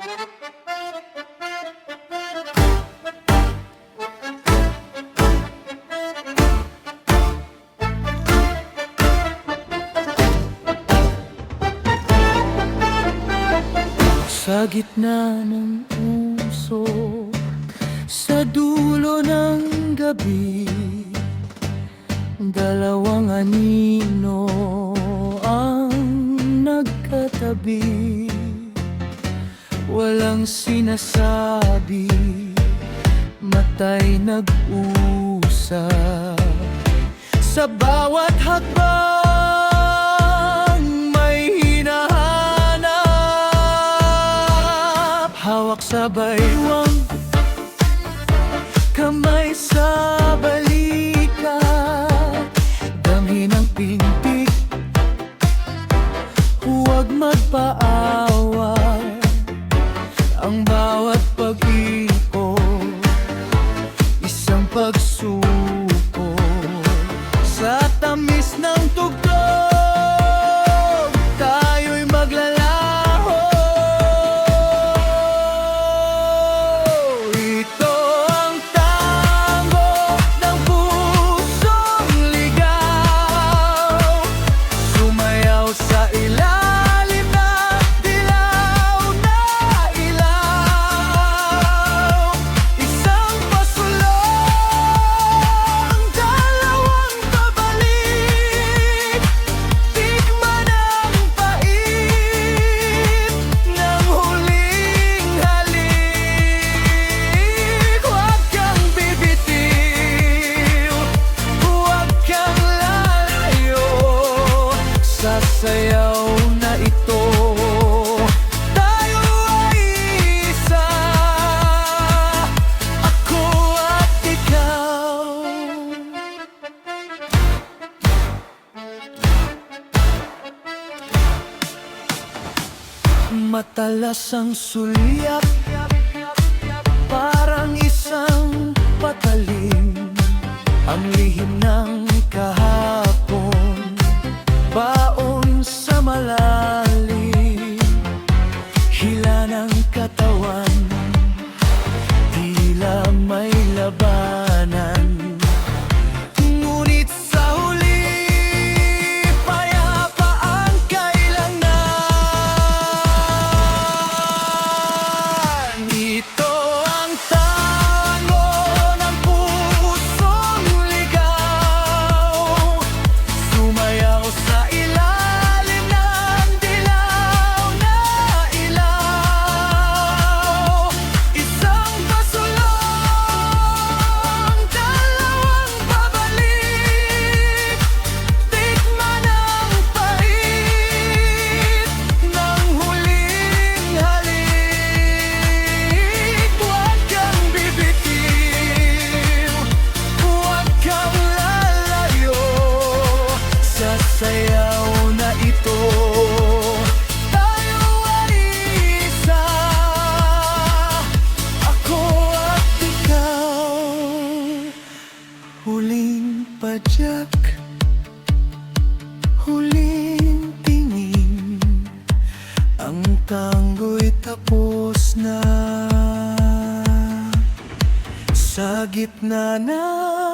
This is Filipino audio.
Sa gitna ng usok, sa dulo ng gabi, dalawang anino ang nagkatabi. Walang sinasabi, mata'y nag-usap. Sa bawat hakbang may hinahanap. Hawak sa baywang, kamay sa balikat, damhin ang pintig, huwag magpaaway. Ang bawat pag-ikot, isang pagsuko. Sa tamis ng tugtog, tayo'y maglalaho. Ito ang tango ng pusong ligaw, sumayaw sa ilalim ng dilaw na ilaw. Isang pasulong, dalawang pabalik, tikman ang pait ng huling halik. Huwag kang bibitiw, huwag kang lalayo sa sayaw na ito. Tayo ay isa, ako at ikaw. Matalas ang sulyap, parang isang patalim. Ang lihim ng kahapon, baon sa malalim. Hila ng katawan, tila may labanan. Ngunit sa huli, payapa ang kailangan. Ito ang tango ng pusong ligaw, sumayaw sa ilalim ng dilaw na ilaw. Isang pasulong, dalawang pabalik, tikman ang pait ng huling halik. Huwag kang bibitiw, huwag kang lalayo sa sayaw na ito. Tayo ay isa, ako at ikaw. Huling padyak, huling tingin, ang tanggo'y tapos na. Sa gitna ng